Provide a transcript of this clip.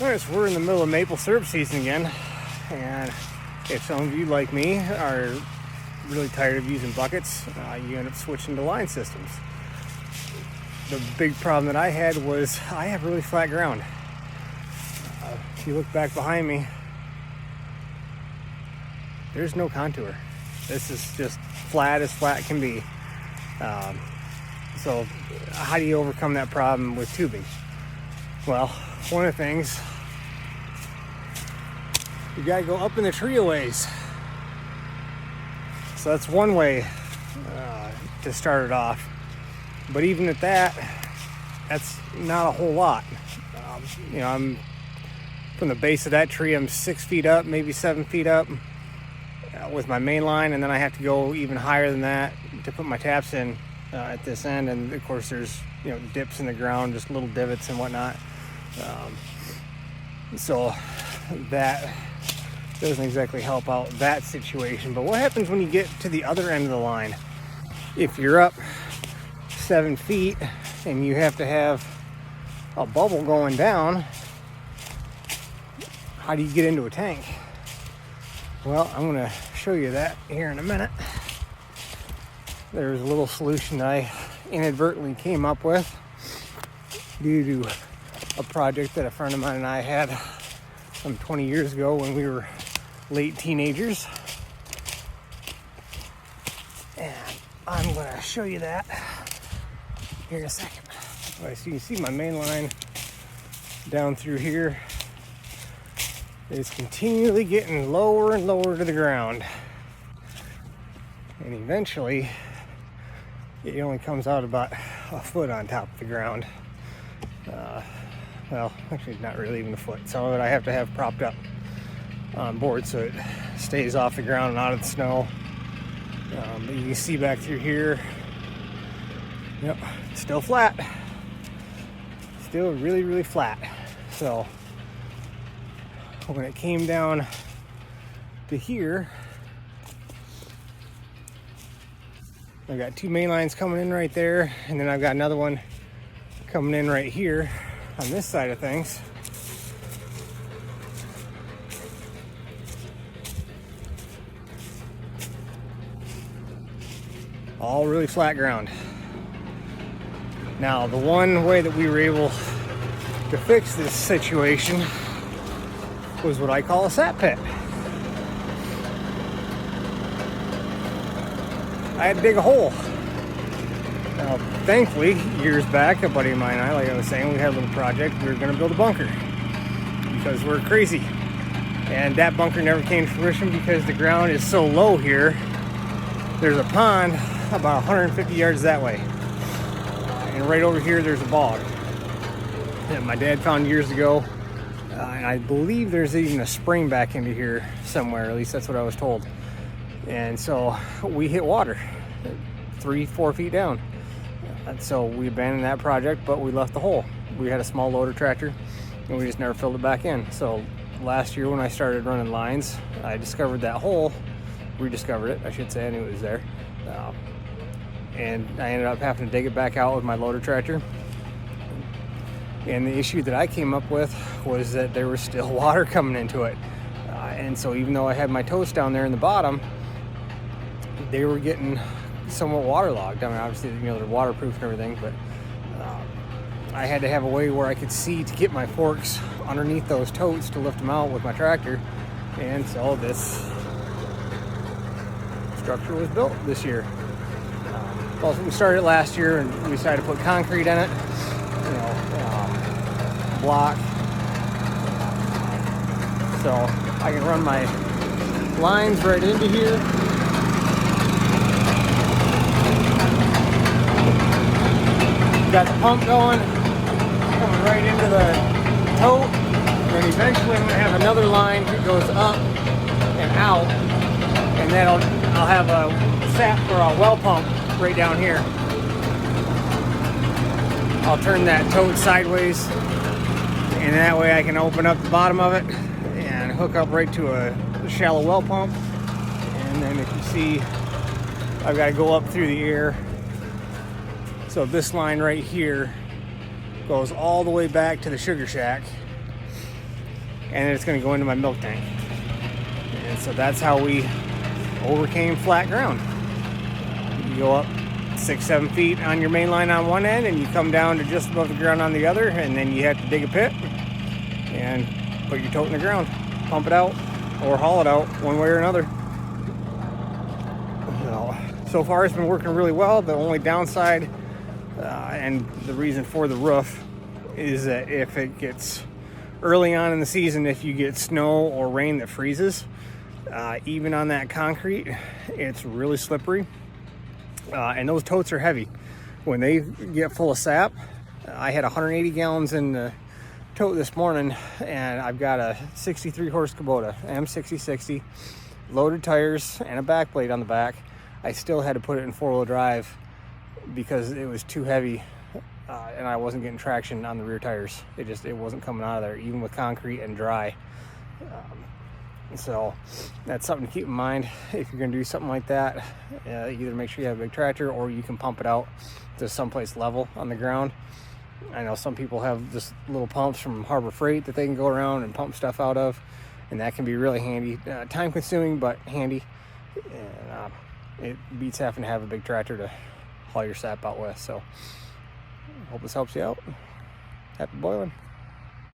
Alright, so we're in the middle of maple syrup season again, and if some of you, like me, are really tired of using buckets, you end up switching to line systems. The big problem that I had was I have really flat ground. If you look back behind me, there's no contour. This is just flat as flat can be. So how do you overcome that problem with tubing? Well, one of the things, you gotta go up in the tree a ways. So that's one way to start it off. But even at that, that's not a whole lot. I'm from the base of that tree, I'm 6 feet up, maybe 7 feet up with my main line, and then I have to go even higher than that to put my taps in at this end. And of course, there's dips in the ground, just little divots and whatnot. So that doesn't exactly help out that situation. But what happens when you get to the other end of the line? If you're up 7 feet and you have to have a bubble going down, how do you get into a tank? Well, I'm going to show you that here in a minute. There's a little solution that I inadvertently came up with due to a project that a friend of mine and I had some 20 years ago when we were late teenagers. And I'm going to show you that here in a second. All right, so you can see my main line down through here is continually getting lower and lower to the ground. And eventually, it only comes out about a foot on top of the ground. Well, actually not really even a foot. Some of it I have to have propped up on board so it stays off the ground and out of the snow. But you can see back through here, yep, still flat. Still really, really flat. So when it came down to here, I got two main lines coming in right there, and then I've got another one coming in right here on this side of things. All really flat ground. Now, the one way that we were able to fix this situation was what I call a sap pit. I had to dig a hole. Now, thankfully, years back, a buddy of mine and I, like I was saying, we had a little project. We were going to build a bunker because we're crazy. And that bunker never came to fruition because the ground is so low here. There's a pond about 150 yards that way. And right over here, there's a bog that my dad found years ago. And I believe there's even a spring back into here somewhere. At least that's what I was told. And so we hit water 3-4 feet down. And so we abandoned that project, but we left the hole. We had a small loader tractor and we just never filled it back in. So last year when I started running lines, I discovered that hole, rediscovered it, I should say. I knew it was there. And I ended up having to dig it back out with my loader tractor. And the issue that I came up with was that there was still water coming into it. And so even though I had my totes down there in the bottom, they were getting somewhat waterlogged. I mean, obviously, they're waterproof and everything, but I had to have a way where I could see to get my forks underneath those totes to lift them out with my tractor. And so this structure was built this year. Well, we started it last year and we decided to put concrete in it, block. So I can run my lines right into here. Got the pump going, coming right into the tote. And then eventually I'm gonna have another line that goes up and out. And then I'll have a sap or a well pump right down here. I'll turn that tote sideways, and that way I can open up the bottom of it and hook up right to a shallow well pump. And then if you see, I've got to go up through the air. So this line right here goes all the way back to the sugar shack. and it's going to go into my milk tank. And so that's how we overcame flat ground. You go up 6-7 feet on your main line on one end, and you come down to just above the ground on the other, and then you have to dig a pit and put your tote in the ground, pump it out, or haul it out one way or another. So far it's been working really well. The only downside and the reason for the roof is that if it gets early on in the season, if you get snow or rain that freezes, even on that concrete, it's really slippery. And those totes are heavy. When they get full of sap, I had 180 gallons in the tote this morning, and I've got a 63 horse Kubota M6060, loaded tires and a back blade on the back. I still had to put it in 4-wheel drive because it was too heavy, and I wasn't getting traction on the rear tires. It wasn't coming out of there, even with concrete and dry. So that's something to keep in mind if you're going to do something like that. Either make sure you have a big tractor, or you can pump it out to someplace level on the ground. I know some people have just little pumps from Harbor Freight that they can go around and pump stuff out of, and that can be really handy. Time consuming, but handy. And it beats having to have a big tractor to haul your sap out with. So hope this helps you out. Happy boiling.